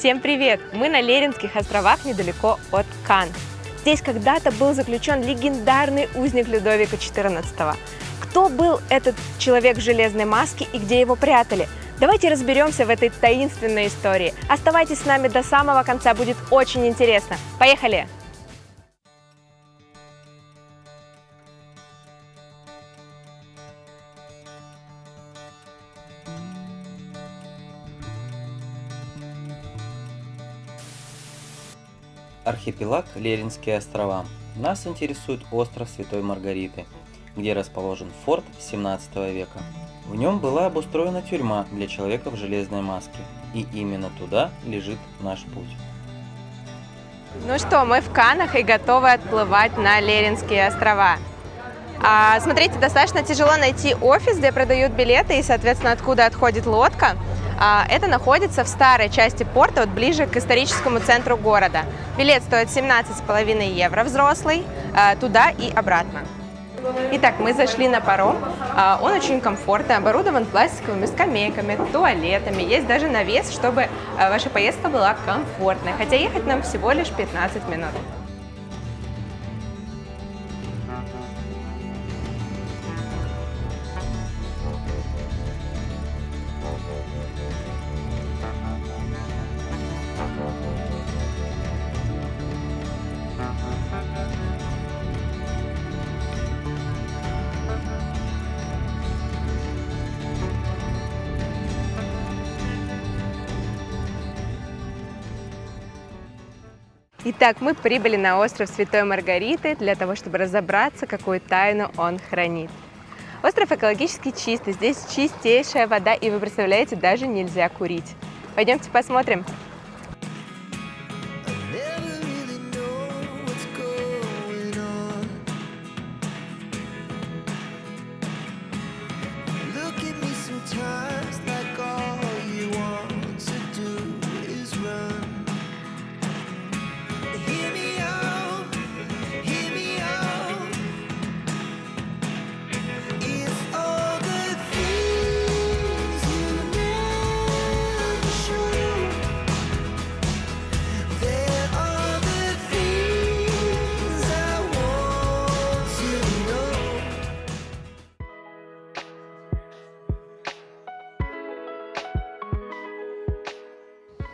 Всем привет! Мы на Леринских островах недалеко от Канн. Здесь когда-то был заключен легендарный узник Людовика XIV. Кто был этот человек в железной маске и где его прятали? Давайте разберемся в этой таинственной истории. Оставайтесь с нами до самого конца, будет очень интересно. Поехали! Архипелаг Леринские острова. Нас интересует остров Святой Маргариты, где расположен форт 17 века. В нем была обустроена тюрьма для человека в железной маске, и именно туда лежит наш путь. Ну что, мы в Каннах и готовы отплывать на Леринские острова. Смотрите, достаточно тяжело найти офис, где продают билеты и, соответственно, откуда отходит лодка. Это находится в старой части порта, вот ближе к историческому центру города. Билет стоит 17,5 евро взрослый, туда и обратно. Итак, мы зашли на паром. Он очень комфортный, оборудован пластиковыми скамейками, туалетами. Есть даже навес, чтобы ваша поездка была комфортной, хотя ехать нам всего лишь 15 минут. Итак, мы прибыли на остров Святой Маргариты для того, чтобы разобраться, какую тайну он хранит. Остров экологически чистый, здесь чистейшая вода, и вы представляете, даже нельзя курить. Пойдемте посмотрим.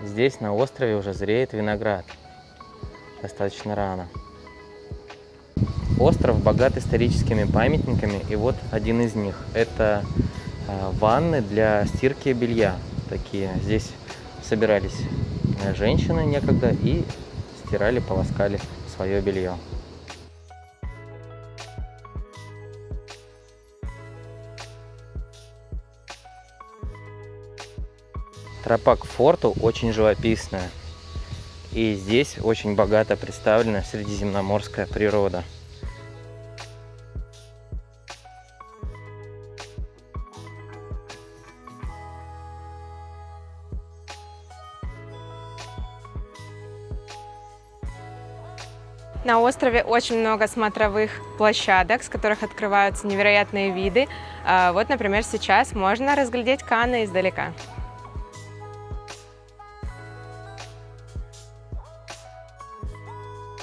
Здесь на острове уже зреет виноград. Достаточно рано. Остров богат историческими памятниками, и вот один из них. Это ванны для стирки белья. Такие. Здесь собирались женщины некогда и стирали, полоскали свое белье. Тропа к форту очень живописная, и здесь очень богато представлена средиземноморская природа. На острове очень много смотровых площадок, с которых открываются невероятные виды. Вот, например, сейчас можно разглядеть Канны издалека.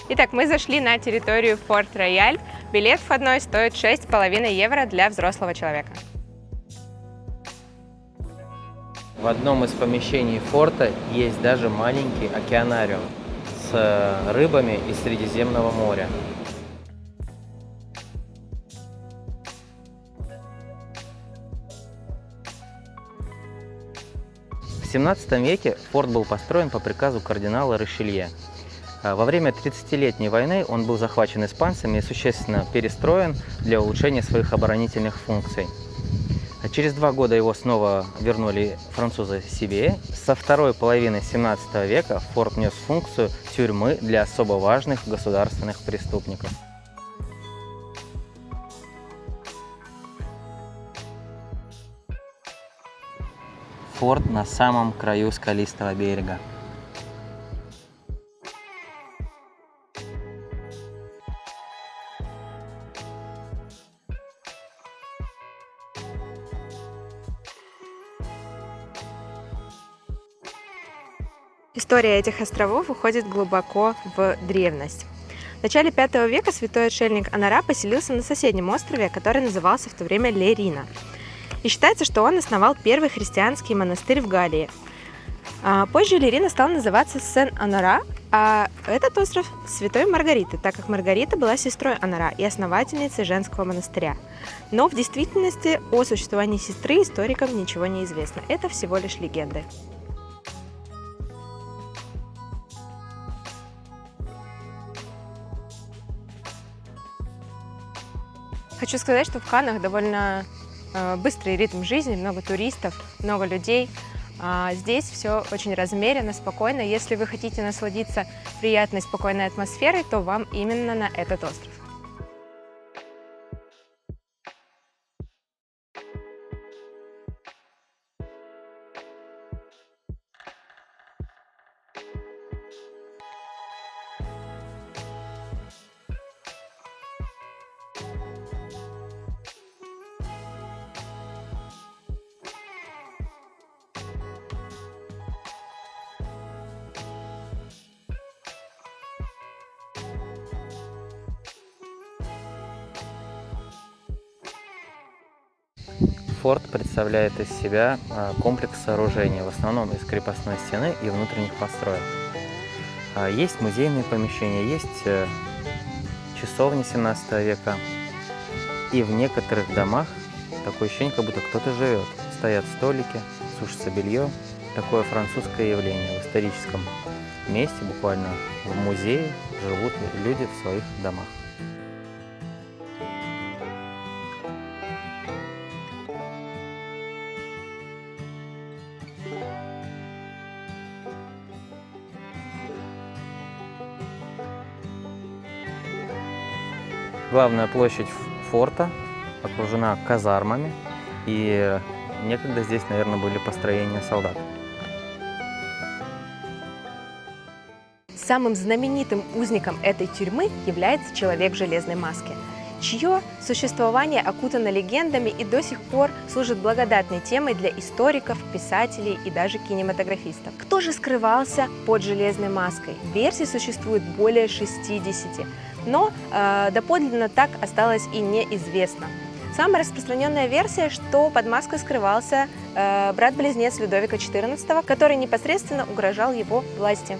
Итак, мы зашли на территорию Форт-Рояль. Билет входной стоит 6,5 евро для взрослого человека. В одном из помещений форта есть даже маленький океанариум с рыбами из Средиземного моря. В 17 веке форт был построен по приказу кардинала Ришелье. Во время 30-летней войны он был захвачен испанцами и существенно перестроен для улучшения своих оборонительных функций. Через 2 года его снова вернули французы себе. Со второй половины 17 века форт нес функцию тюрьмы для особо важных государственных преступников. Форт на самом краю скалистого берега. История этих островов уходит глубоко в древность. В начале V века святой отшельник Анара поселился на соседнем острове, который назывался в то время Лерина. И считается, что он основал первый христианский монастырь в Галлии. Позже Лерина стал называться Сен-Анара, а этот остров – Святой Маргариты, так как Маргарита была сестрой Анара и основательницей женского монастыря. Но в действительности о существовании сестры историкам ничего не известно. Это всего лишь легенды. Хочу сказать, что в Каннах довольно быстрый ритм жизни, много туристов, много людей. Здесь все очень размеренно, спокойно. Если вы хотите насладиться приятной, спокойной атмосферой, то вам именно на этот остров. Форт представляет из себя комплекс сооружений, в основном из крепостной стены и внутренних построек. Есть музейные помещения, есть часовни 17 века. И в некоторых домах такое ощущение, как будто кто-то живет. Стоят столики, сушится белье. Такое французское явление. В историческом месте, буквально в музее, живут люди в своих домах. Главная площадь форта окружена казармами, и некогда здесь, наверное, были построения солдат. Самым знаменитым узником этой тюрьмы является человек в железной маске, чье существование окутано легендами и до сих пор служит благодатной темой для историков, писателей и даже кинематографистов. Кто же скрывался под железной маской? Версий существует более 60, но доподлинно так осталось и неизвестно. Самая распространенная версия, что под маской скрывался брат-близнец Людовика XIV, который непосредственно угрожал его власти.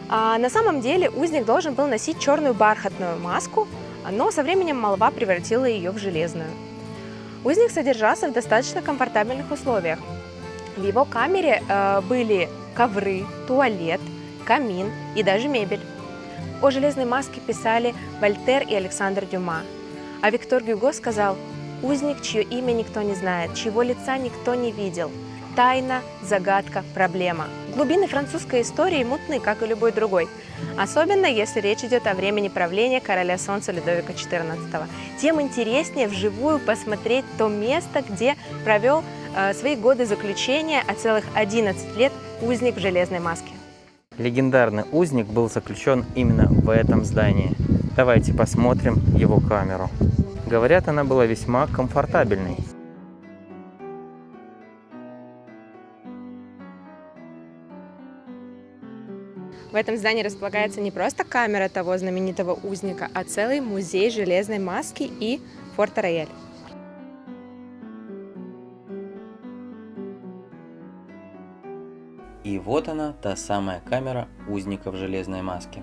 А на самом деле узник должен был носить черную бархатную маску, но со временем молва превратила ее в железную. Узник содержался в достаточно комфортабельных условиях. В его камере были ковры, туалет, камин и даже мебель. О железной маске писали Вольтер и Александр Дюма. А Виктор Гюго сказал: «Узник, чье имя никто не знает, чьего лица никто не видел. Тайна, загадка, проблема». Глубины французской истории мутны, как и любой другой. Особенно, если речь идет о времени правления короля солнца Людовика XIV. Тем интереснее вживую посмотреть то место, где провел свои годы заключения, а целых 11 лет узник в железной маске. Легендарный узник был заключен именно в этом здании. Давайте посмотрим его камеру. Говорят, она была весьма комфортабельной. В этом здании располагается не просто камера того знаменитого узника, а целый музей железной маски и форта Рояль. И вот она, та самая камера узника в железной маске.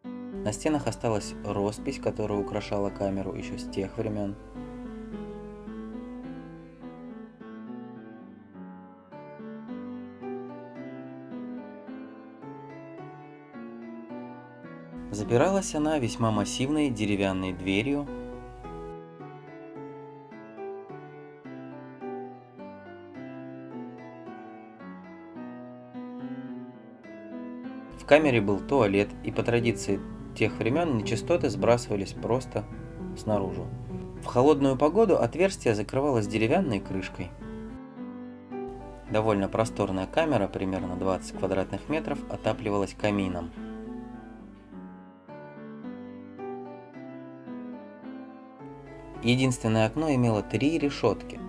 На стенах осталась роспись, которая украшала камеру еще с тех времен. Запиралась она весьма массивной деревянной дверью. В камере был туалет, и по традиции тех времен нечистоты сбрасывались просто снаружи. В холодную погоду отверстие закрывалось деревянной крышкой. Довольно просторная камера, примерно 20 квадратных метров, отапливалась камином. Единственное окно имело 3 решетки.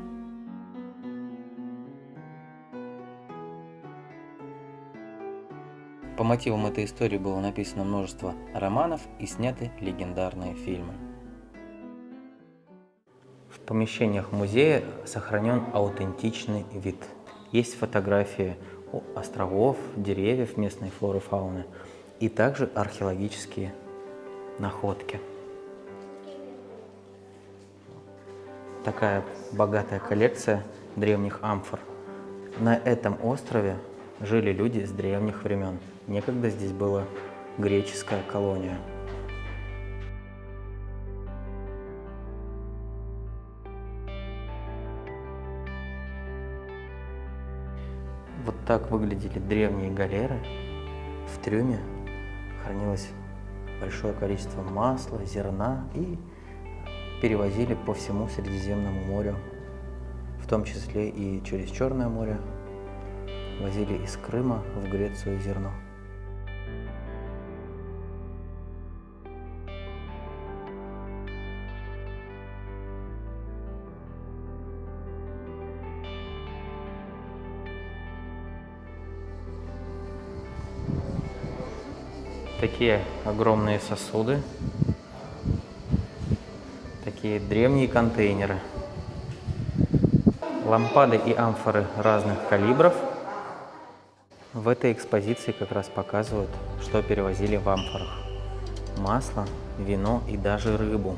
По мотивам этой истории было написано множество романов и сняты легендарные фильмы. В помещениях музея сохранен аутентичный вид. Есть фотографии островов, деревьев, местной флоры и фауны, и также археологические находки. Такая богатая коллекция древних амфор. На этом острове жили люди с древних времен. Некогда здесь была греческая колония. Вот так выглядели древние галеры. В трюме хранилось большое количество масла, зерна и перевозили по всему Средиземному морю, в том числе и через Черное море, возили из Крыма в Грецию зерно. Такие огромные сосуды, такие древние контейнеры, лампады и амфоры разных калибров. В этой экспозиции как раз показывают, что перевозили в амфорах: масло, вино и даже рыбу.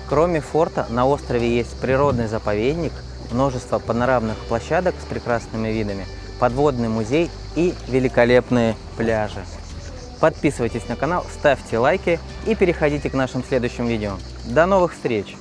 Кроме форта, на острове есть природный заповедник, множество панорамных площадок с прекрасными видами, подводный музей и великолепные пляжи. Подписывайтесь на канал, ставьте лайки и переходите к нашим следующим видео. До новых встреч!